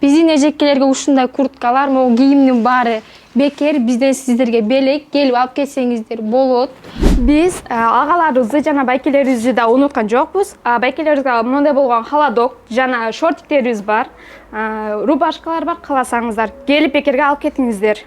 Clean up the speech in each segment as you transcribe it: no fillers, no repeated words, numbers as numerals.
Биздин эжекелерге ушундай курткалар, могу кийимдин баары бекер, бизден сиздерге белек, келип алып кетсеңиздер болот. Биз агаларыбызды жана байкелерибизди да унуткан жокпуз. Байкелерибизге мындай болгон халадок жана шортиктерибиз бар, рубашкалар бар, кааласаңыздар келип бекерге алып кетиңиздер.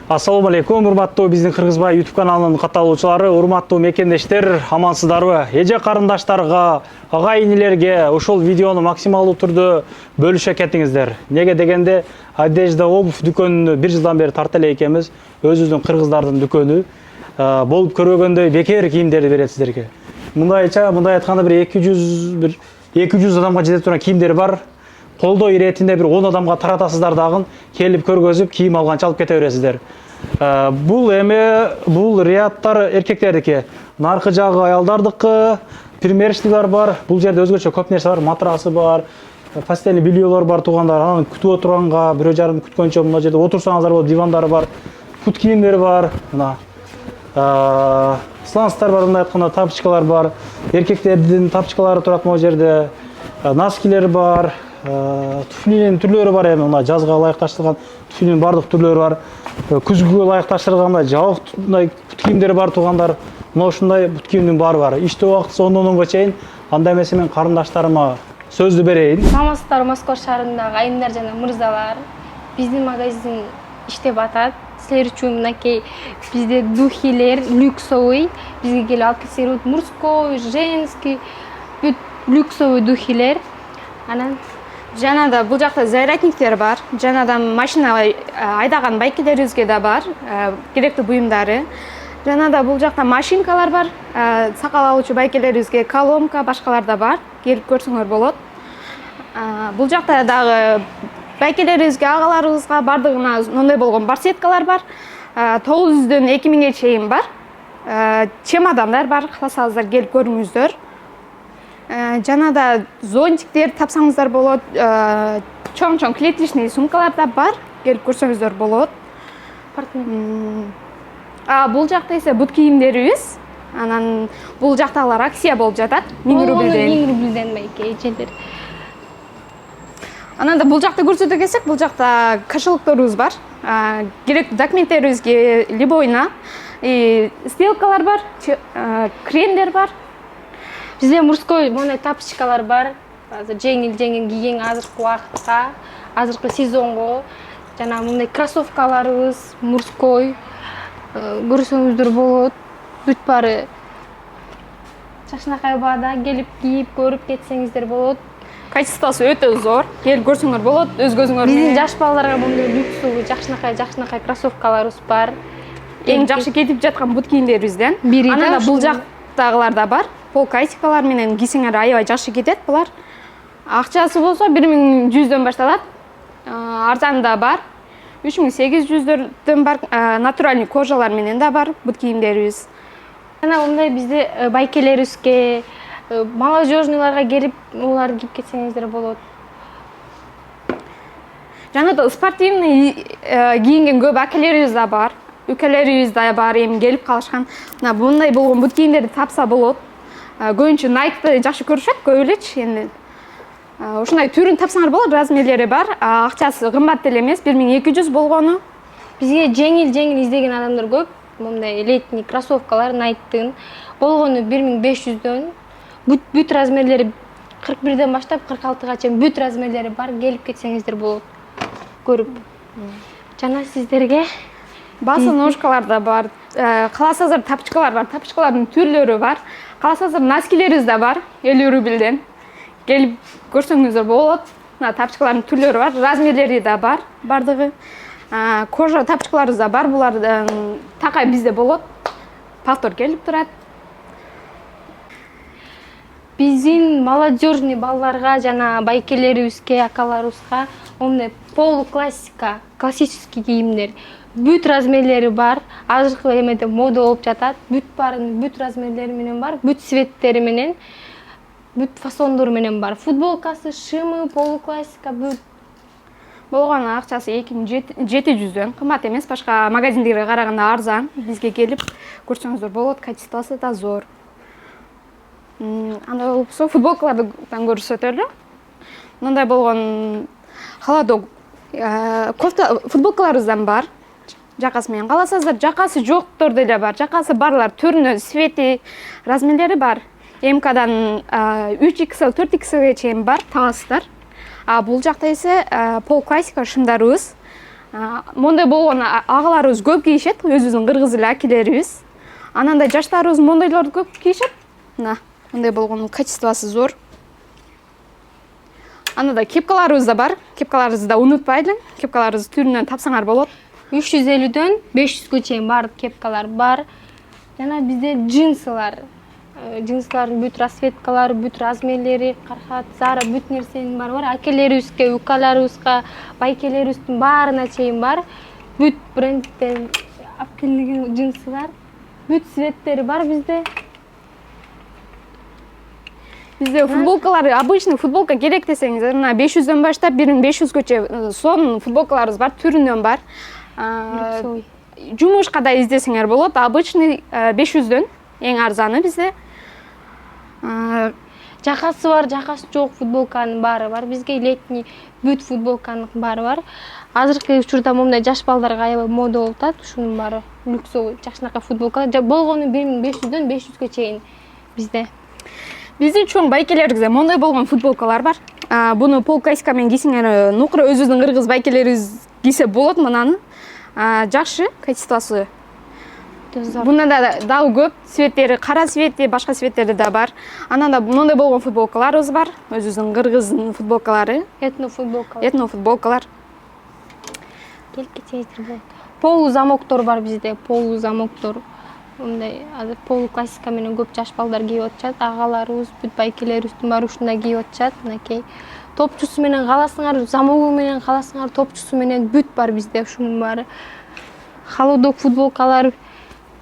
Ассаламу алейкум, урматтуу биздин Кыргызбай YouTube каналынын катталуучулары, урматтуу мекендештер, амансыздарбы? Эже карындаштарга, ага-инилерге ушул видеону максималдуу түрдө бөлүшө кетиңиздер. Неге дегенде, одежда, обувь дүкөнүнө 1 жылдан бери тарта эле экенбиз. Өзүбүздүн кыргыздардын дүкөнү болуп көрбөгөндөй бекер кийимдерди берет сиздерге. Мындай айтканда бир 200 адамга жете турган кийимдер бар. Колдо иретинде бир 10 адамга таратасыздар дагы, келип көргөзүп, кийим алганча алып кете бересиздер. Бул ряттар эркектердики, наркы жагы аялдардыкы, примерочныйлар бар. Бул жерде өзгөчө көп нерсе бар, матрасы бар, постельный бельелор бар туугандар, анан күтүп отурганга, бирөө жарым күткөнчө мына жерде отурсаңыздар болот, дивандары бар, кут кийимдери бар, мына. Сланстар бар, мындай айтканда тапочкалар бар. Эркектердин тапочкалары турат могу жерде. Носкилер бар. Туфлинин түрлөрү бар, эми мына жазга ылайыкташтырылган туфлинин бардык түрлөрү бар. Күзгүгө ылайыкташтырылган мындай жабык мындай бут кийимдери бар туугандар. Мына ушундай бут кийимдин баары бар. Иштөө убактысы 10-га чейин. Андай эмесе мен карындаштарыма сөздү берейин. Саламатсыздар, Москва шаарындагы айымдар жана мырзалар. Биздин магазин иштеп атат. Силер үчүн мынакей бизде духилер люксовый, бизге келип алып кетсеңер, мужской, женский, бүт люксовый духилер. Анан Жана да бул жакта зарядниктер бар. Жана да машина айдаган байкелерибизге да бар керектүү буюмдары. Жана да бул жакта машинкалар бар. Сакал алуучу байкелерибизге колонка, башкалар да бар. Келип көрсөңөр болот. Бул жакта дагы байкелерибизге, агаларыбызга бардыгына мындай болгон барсеткалар бар. 900дөн 2000ге чейин бар. Чемодандар бар. Кааласаңыздар келип көрүңүздөр. Жана да зонтиктер тапсаңыздар болот. Чоң-чоң клеточный сумкалар да бар. Келип көрсөңүздөр болот. Бул жакта эсе бут кийимдерибиз. Анан бул жактагылар акция болуп жатат. 1000 рубльден. 1000 рубльден байке эжелер. Анан да бул жакта көрсөтө келсек, бул жакта кошелокторубуз бар. Керектүү документтерибизге любойна. Стелкалар бар, кремдер бар. Бизде мужской мындай тапочкалар бар. Азыр жеңил кийген азыркы убакытка, азыркы сезонго. Жана мындай кроссовкаларыбыз мужской. Көрсөңүздөр болот. Бүт баары жакшынакай баада келип кийип көрүп кетсеңиздер болот. Качествосу өтө зор. Келип көрсөңөр болот, өз көзүңөр менен. Биздин жаш балдарга мындай люксовый жакшынакай кроссовкаларыбыз бар. Эң жакшы кетип жаткан бут кийимдерибизден. Анан да бул жактагылар да бар. Полкайтикалар менен кийсеңер аябай жакшы кетет булар. Акчасы болсо 1100дөн башталат. Арзаны да бар. 3800дөн бар. Натуральный кожалар менен да бар бут кийимдерибиз. Жана мындай бизде байкелерибизге, молодежныйларга келип, улар кийип кетсеңиздер болот. Жана да спортивный кийинген көп акелерибиз да бар. Үкелерибиз да бар, эми келип калышкан. Мына мындай болгон бут кийимдерди тапса болот. Көбүнчө Nike'ды жакшы көрүшөт, көп элечи эми. Ушундай түрүн тапсаңар болот, размерлери бар. Акчасы кымбат деле эмес, 1200 болгону. Бизге жеңил издеген адамдар көп. Мындай летний кроссовкалар Nike'дын болгону 1500дөн. Бүт размерлери 41ден баштап 46га чейин бүт размерлери бар. Келип кетсеңиздер болот. Көрүп. Жана сиздерге басы ножкалар да бар. Кааласаңыздар тапочкалар бар. Тапочкалардын түрлөрү бар. Кааласаңыздар носкилерибиз да бар. 50 рубльден. Келип көрсөңүздөр болот. Мына тапочкалардын түрлөрү бар. Размерлери да бар. Бардыгы. Кожа тапочкаларыбыз да бар. Булардан такай бизде болот. Повтор келип турат. Биздин молодежный балдарга жана байкелерибизге, акаларыбызга мындай полуклассика, классический кийимдер. Бүт размерлери бар. Азыркы эмеде мода болуп жатат. Бүт барын бүт размерлери менен бар. Бүт цветтери менен, бүт фасондору менен бар. Футболкасы, шымы, полуклассика бүт. Болгону акчасы 2700дөн. Кымбат эмес, башка магазиндерге караганда арзан. Бизге келип көрсөңүздөр болот, качествосы да зор. Андай болсо футболкалардан көрсөтөлү. Мындай болгон холодок кофта футболкаларыбыздан бар. Жакасы менен кааласаңыздар, жакасы жоктор деле бар. Жакасы барлар түрүнө, свети, размерлери бар. МКдан 3XL, 4XLге чейин бар, табасыздар. Бул жакта эсе пол классика шымдарыбыз. Мондай болгон агаларыбыз көп кийишет, өзүбүздүн кыргыз эле акелерибиз. Анандай жаштарыбыз мондайларды көп кийишет. Мына, мондай болгон качествосы зор. Анада кепкаларыбыз да бар. Кепкаларыбызды да унутпайлы. Кепкаларыбыз түрүнөн тапсаңар болот. 350дөн 500гө чейин баардык кепкалар бар. Жана бизде джинсылар. Джинсылардын бүт расцветкалары, бүт размерлери, кархат, Zara бүт нерсенин баары бар. Акелерибизге, укаларыбызга, байкелерибиздин баарына чейин бар. Бүт брендтен алып келген джинсылар, бүт цветтери бар бизде. Бизде футболкалар, обычный футболка керек десеңиз, мына 500дөн баштап 1500гөчө сонун футболкаларыбыз бар, түрүнөн бар. Жумушка да издесеңер болот. Обычный 500дөн эң арзаны бизде. Жакасы бар, жакасы жок футболканын баары бар. Бизге летний бүт футболканын баары бар. Азыркы учурда момундай жаш балдарга аябай мода болуп атат. Ушунун баары люксовый жакшынакай футболкалар. Болгону 1500дөн 500гө чейин бизде. Биздин чоң байкелерибизде мондай болгон футболкалар бар. Буну пол классика менен кийсеңер, нукура өзүбүздүн кыргыз байкелерибиз кийсе болот мынаны. Жакшы, качествосы. Бунда да дагы көп цветтери, кара цветти, башка цветтери да бар. Ананда мондай болгон футболкаларыбыз бар. Өзүбүздүн кыргыздын футболкалары, Этно футболкалар. этно футболкалар. Келип кетсеңиздер болот. Полу замоктор бар бизде, полу замоктор. Мындай азыр полу классика менен көп жаш балдар кийип атышат. Агаларыбыз, бүт байкелерибиздин баары ушундай кийип атышат. Мынакей. Топчусу менен каласыңар, замогу менен каласыңар, топчусу менен бүт бар бизде ушунун баары. Холодок футболкалар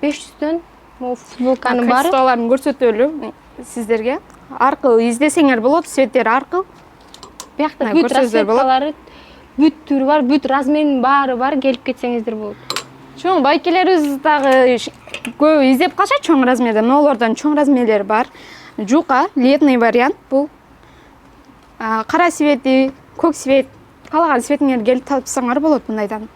500дөн футболканын баары. Качестволарын көрсөтөлү сиздерге. Аркыл издесеңер болот, цветтери аркыл. Биякта бүт расцветкалары, бүт түрү бар, бүт размеринин баары бар, келип кетсеңиздер болот. Чоң байкелерибиз дагы көп издеп калышат чоң размерде. Могулордон чоң размерлери бар. Жука, летный вариант бул. Кара цвети, көк цвет, каалаган цветиңерди келип тапсаңар болот мындайдан.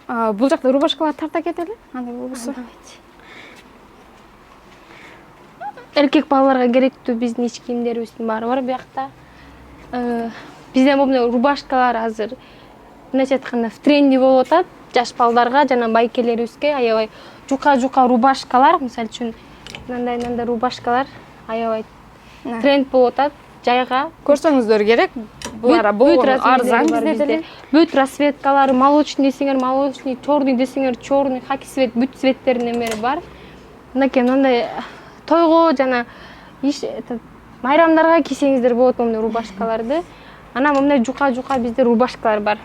Бул жакта рубашкалар тарта кетели. Андай болбосо. Эркек балаларга керектүү биздин ич кийимдерибиздин баары бар биякта. Бизде момундай рубашкалар азыр мындайча айтканда в тренде болуп атат. Жаш балдарга жана байкелерибизге аябай жука рубашкалар, мисалы үчүн мындай рубашкалар аябай тренд болуп атат. Жайга Көрсөңүздөр керек. Булар болгон арзан бизде деле. Бүт расцветкалары, молочный десеңер молочный, черный десеңер черный, хаки цвет, бүт цветтеринин эмери бар. Мынакей мындай тойго жана майрамдарга кийсеңиздер болот момундай рубашкаларды. Анан момундай жука бизде рубашкалар бар.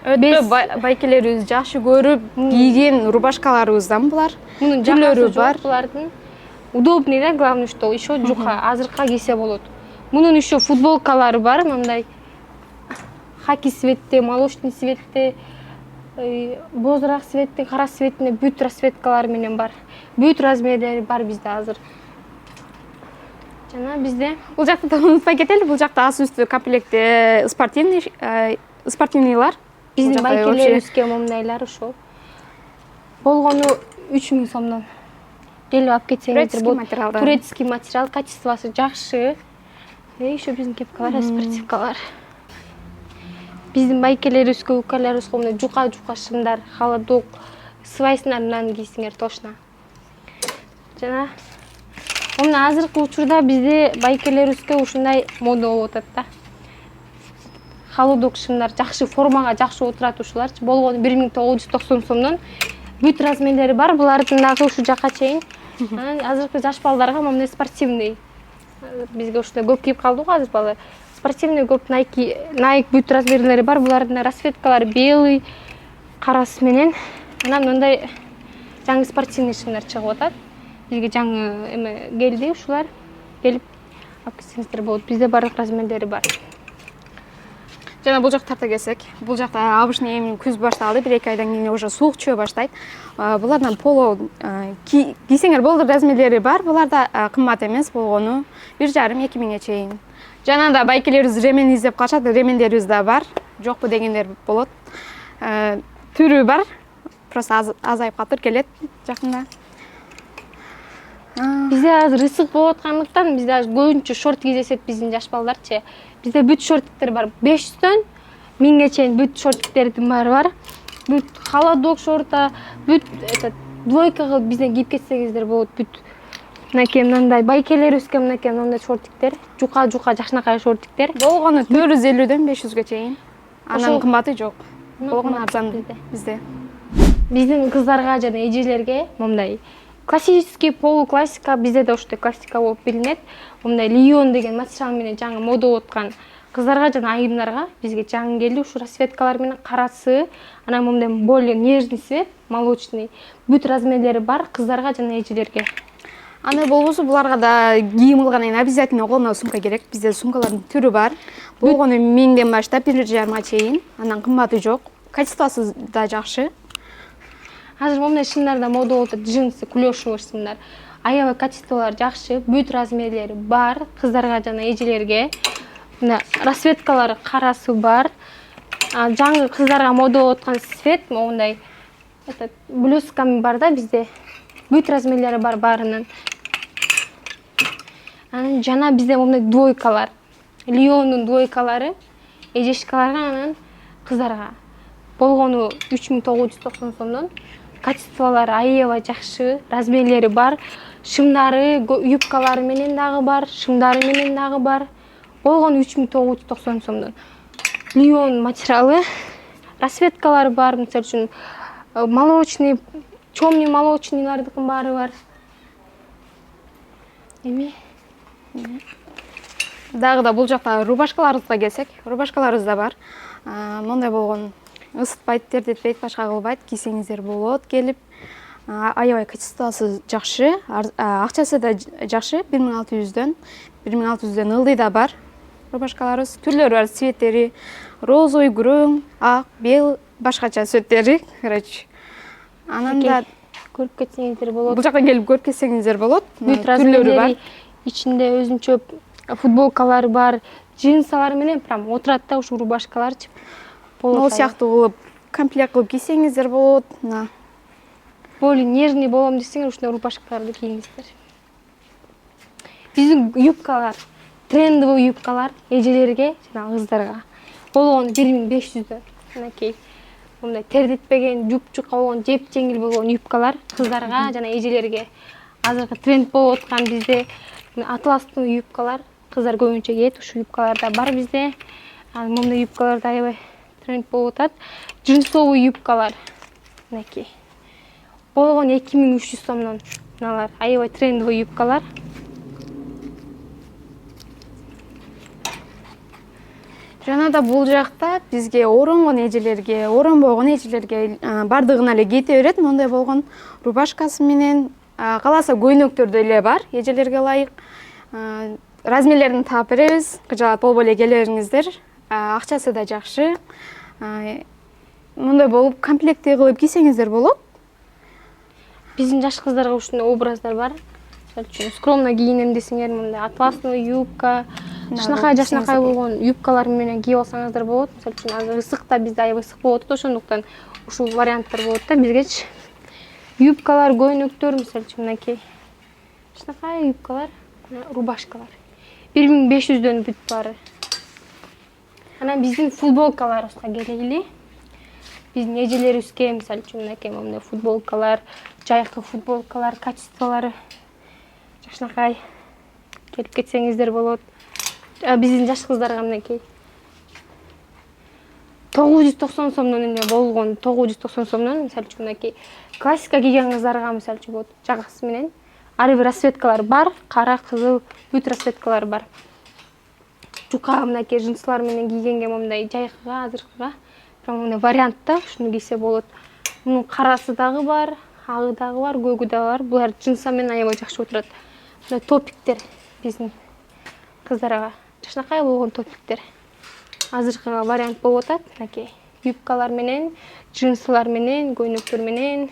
Өтө байкелерибиз жакшы көрүп кийген рубашкаларыбыздан булар. Мунун жакасы бар. Булардын удобный да, главное, что еще жука азыркы кийсе болот. Мунун еще футболкалары бар, мындай хаки цветте, молочный цветте, бозураак цветте, кара цветтине бүт расцветкалары менен бар. Бүт размерлери бар бизде азыр. Жана бизде бул жакта унутпай кетели, бул жакта ас үстү комплектте спортивныйлар. Биздин байкелерибизге момундайлар ошол. Болгону 3000 сомдон. Келип алып кетсеңиздер болот. Турецкий материал, качествосы жакшы. Еще биздин кепкалар, спортивкалар. Биздин байкелерибизге, укаларыбызга мындай жука шымдар, холодок, свайсынарынан кийсеңер точно. Жана мына азыркы учурда бизде байкелерибизге ушундай мода болуп атат да. Холодок шымдар жакшы формага жакшы отурат ушуларчы. Болгону 1990 сомдон. Бүт размерлери бар, булардын дагы ушу жака чейин. Азыркы жаш балдарга момундай спортивный. Бизге ушундай көп кийип калды го азыр балдар. Спортивный көп Nike бүт размерлери бар. Булардын расцветкалары белый, карасы менен. Анан мындай жаңы спортивный шымдар чыгып атат. Бизге жаңы эме келди ушулар. Келип алып кетсеңиздер болот. Бизде барлык размерлери бар. жана бул жак тарта келсек, бул жакта обычный эми күз башталды, 1-2 айдан кийин уже суук чыга баштайт. Булардан поло кийсеңер болду размерлери бар. Буларда кымбат эмес болгону 1,5-2 миңге чейин. Жана да байкелерибиз ремен издеп качат, ремендерибиз да бар. Жокпу дегендер болот. Түрү бар. Просто азайып катыр келет жакында. Бизде азыр ысык болуп аткандыктан бизде азыр көбүнчө шорт кийесет биздин жаш балдарчы. Бизде бүт шортиктер бар. 500дөн 1000ге чейин бүт шортиктердин баары бар. Бүт холодок шорта, бүт двойка кылып бизден кийип кетсеңиздер болот. Бүт мынакей мындай байкелерибизге мынакей мындай шортиктер, жука жакшынакай шортиктер. Болгону 450дөн 500ге чейин. Анан кымбаты жок. Болгону арзан бизде. Биздин кыздарга жана эжелерге мындай классический, полуклассика, бизде да ошто классика болуп билинет. Мындай лион деген материал менен жаңы мода болуп аткан кыздарга жана айымдарга бизге жаңы келди. Ушу расцветкалар менен карасы, анан мындай более нежный цвет, молочный. Бүт размерлери бар кыздарга жана эжелерге. Аны болбосо буларга да кийим кылгандан кийин обязательно колуна сумка керек. Бизде сумкалардын түрү бар. Болгону 1000ден баштап 1,5 чейин. Анан кымбаты жок. Качествосы да жакшы. Азыр мындай шымдарда мода болуп атат, джинсы, клёшевый шымдар. Аябай качестволору жакшы, бүт размерлери бар кыздарга жана эжелерге. Мына расцветкалары карасы бар. Жаңы кыздарга мода болуп аткан цвет, мондай блесками бар да бизде. Бүт размерлери бар баарынын. Анан жана бизде мондай двойкалар. Лиондун двойкалары эжешкаларга анан кыздарга. Болгону 3990 сомдон. Качестволору аябай жакшы, размерлери бар. Шымдары, юбкалары менен дагы бар, шымдары менен дагы бар. Болгону 3990 сомдон. Лион материалы, расцветкалары бар, мисалы үчүн молочный, темный молочныйлардыкын баары бар. Эми Дагы да бул жакта рубашкаларыбызга келсек, рубашкаларыбыз да бар. Мондай болгон ысытпайт, тердетпейт, башка кылбайт, кийсеңиздер болот келип. Аябай качествосы жакшы, акчасы да жакшы, 1600дөн 1600дөн ылдый да бар рубашкаларыбыз. Түрлөрү бар, цветтери розовый, күрөң, ак, бел, башкача цветтери, короче. Анан да көрүп кетсеңиздер болот. Бул жака келип көрүп кетсеңиздер болот. Бүт размерлери ичинде өзүнчө футболкалары бар, джинсалар менен прям отурат да ушу рубашкаларчы. Ол сыяктуу кылып комплект кылып кийсеңиздер болот. Более нежный болом десеңер ушундай рубашкаларды кийиңиздер. Биздин юбкалар, трендовый юбкалар эжелерге жана кыздарга. Болгону 1500дөн. Мынакей мындай тердетпеген, жупчука болгон, жеп жеңил болгон юбкалар кыздарга жана эжелерге. Азыркы тренд болуп аткан бизде атластуу юбкалар кыздар көбүнчө кийет. Ушу юбкалар да бар бизде. Мындай юбкалар да аябай тренд болуп атат. Джинсовый юбкалар. Мынакей. Болгону 2300 сомдон. Мыналар аябай трендовый юбкалар. Жана да бул жакта бизге оронгон эжелерге, оронбогон эжелерге бардыгына эле кете берет. Мондай болгон рубашкасы менен каласа көйнөктөр эле бар, эжелерге ылайык. Размерлерин таап беребиз. Кыжалат болбой эле келе бериңиздер. Акчасы да жакшы. Мондай болуп комплекти кылып кийсеңиздер болот. Биздин жаш кыздарга ушундай образдар бар. Мисалы үчүн скромно кийинем десеңер, мындай атласный юбка, жакшынакай болгон юбкалар менен кийип алсаңыздар болот. Мисалы үчүн азыр ысыкта бизде аябай ысык болуп атат, ошондуктан ушул варианттар болот да бизгечи. Юбкалар, көйнөктөр, мисалы үчүн мынакей жакшынакай юбкалар, рубашкалар. 1500дөн бүт баары. Анан биздин футболкаларыбызга келели. Биздин эжелерибизге мисалы үчүн мынакей мындай футболкалар, жайкы футболкалар, качестволору жакшынакай келип кетсеңиздер болот. Биздин жаш кыздарга мынакей 990 сомдон эле болгон, 990 сомдон мисалы үчүн мынакей классика кийген кыздарга мисалы үчүн болот. Жагасы менен ар бир расцветкалар бар, кара, кызыл, бүт расцветкалар бар. Жука мынакей джинсылар менен кийгенге мындай жайкыга, азыркыга прям мындай вариантта ушуну кийсе болот. Мунун карасы дагы бар, агы дагы бар, көгү дагы бар. Булар джинса менен аябай жакшы отурат. Мындай топиктер биздин кыздарга жакшынакай болгон топиктер. азыркы вариант болуп атат. Мынакей юбкалар менен, джинсылар менен, көйнөктөр менен,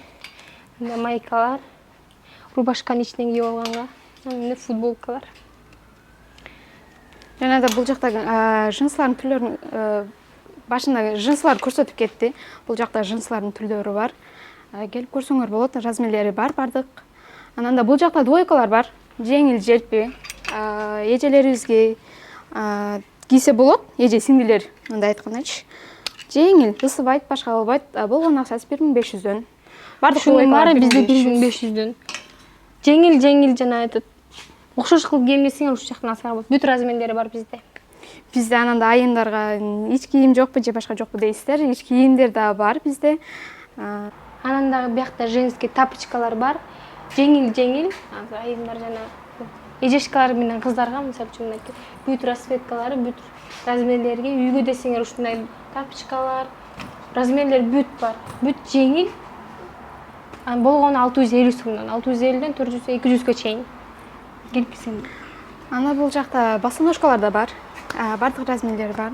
майкалар, рубашканы ичинен кийип алганга, мына футболкалар. Жана да бул жакта джинслардын түрлөрүн башында джинслар көрсөтүп кетти. Бул жакта джинслардын түрлөрү бар. Келип көрсөңөр болот, размерлери бар бардык. Анан да бул жакта двойкалар бар. Жеңил желпи, эжелерибизге кийсе болот, эже сиңдилер мындай айткандачы. Жеңил, ысыбайт, башка кылбайт. Болгон акчасы 1500дөн. Бардык Баары бизде 1500дөн. Жеңил жана айтат. Окшош кылып киймесеңер ушул жактан алсаңар болот. Бүт размерлери бар бизде. Бизде ананда айымдарга эч кийим жокпу же башка жокпу дейсиздер. Эч кийимдер да бар бизде. Анан дагы биякта женский тапочкалар бар. Жеңил, азыр айымдар жана эжешкалар менен кыздарга, мисалы үчүн мынакей бүт расцветкалары, бүт размерлерге үйгө десеңер ушундай тапочкалар, размерлер бүт бар. Бүт жеңил. Болгону 650 сомдон, 650ден 400, 200гө чейин. Келипсиң. Ана бул жакта босоножкалар да бар. Бардык размерлери бар.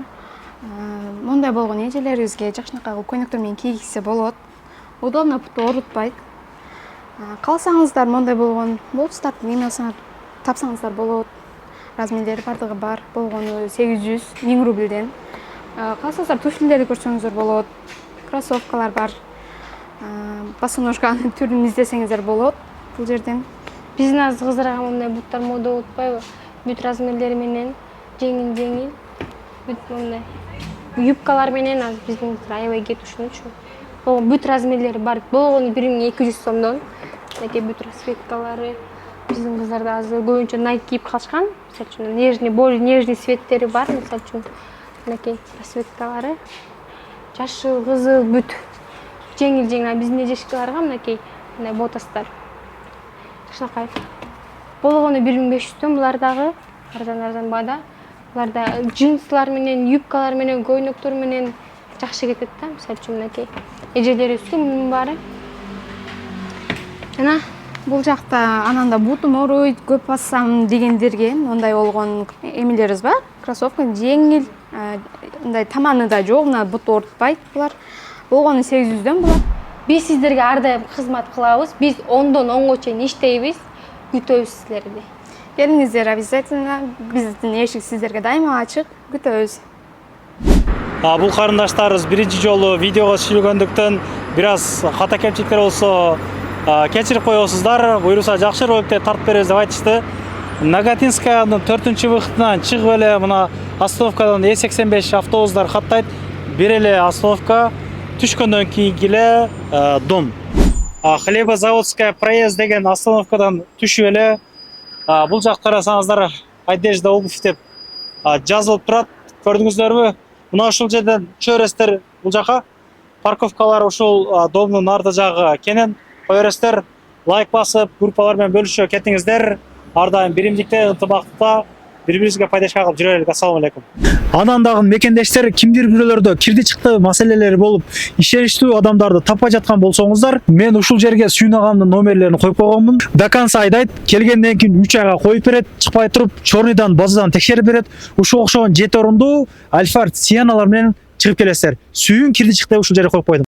Мондай болгон эжелерибизге жакшынакай кылып көйнөктөр менен кийгисе болот. Удобно, буту оорутпайт. Калсаңыздар мондай болгон болупстардын эме алсаңар тапсаңыздар болот. Размерлери бардыгы бар. Болгону 800, 1000 рубльден. Калсаңыздар туфлилерди көрсөңүздөр болот. Кроссовкалар бар. Босоножканын түрүн издесеңиздер болот бул жерден. Биздин азыр кыздарга мындай буттар мода болуп атпайбы? Бүт размерлери менен жеңил. Бүт мындай юбкалар менен азыр биздин кыздар аябай кетип ушунчу. Бүт размерлери бар. Болгону 1200 сомдон. Мынакей бүт расцветкалары. Биздин кыздарда азыр көбүнчө Nike кийип калышкан. Мисалы үчүн нежный, более нежный цветтери бар. Мисалы үчүн мынакей расцветкалары. Жашыл, кызыл бүт. Жеңил, биздин эжешкаларга мынакей мындай ботастар. Ушунакай. Болгону 1500дөн булар дагы арзан баада. Буларда джинслар менен, юбкалар менен, көйнөктөр менен жакшы кетет да. Мисалы үчүн мынакей эжелерибизге мунун баары. Жана бул жакта ананда бутум ооруйт, көп бассам дегендерге мындай болгон эмелерибиз бар. Кроссовка жеңил, мындай таманы да жок, мына бут оорутпайт булар. Болгону 800дөн булар. Биз сиздерге ар дайым кызмат кылабыз. Биз 10дон 10го чейин иштейбиз. Күтөбүз сиздерди. Келиңиздер обязательно. Биздин эшик сиздерге дайыма ачык. Күтөбүз. Бул карындаштарыбыз биринчи жолу видеого түшүргөндүктөн бир аз ката кемчиликтер болсо кечирип коесуздар. Буюрса жакшы роликтер тартып беребиз деп айтышты. Нагатинскаянын 4-выходунан чыгып эле мына остановкадан Е85 автобустар каттайт. Бир эле остановка, түшкөндөн кийинки эле дом. Хлебозаводская проезд деген остановкадан түшүп эле бул жак карасаңыздар одежда обувь деп жазылып турат. Көрдүңүздөрбү? Мына ушул жерден чөөрөсүздөр бул жака. Парковкалар ушул домдун арты жагы кенен. Койөрөсүздөр, лайк басып, группалар менен бөлүшүп кетиңиздер. Ар дайым биримдикте, ынтымакта бири-бирибизге пайдашка кылып жүрөлүк. Ассаламу алейкум. Анан дагы мекендештер кимдир бирөөлөрдө кирди чыкты маселелери болуп, ишеничтүү адамдарды таппай жаткан болсоңуздар, мен ушул жерге Сүйүн агамдын номерлерин коюп койгонмун. До конца айдайт, келгенден кийин 3 айга коюп берет, чыкпай туруп, чорныйдан, базадан текшерип берет. Ушул окшогон 7 орунду Альфард Сианалар менен чыгып келесиздер. Сүйүн кирди чыкты ушул жерге коюп койдум.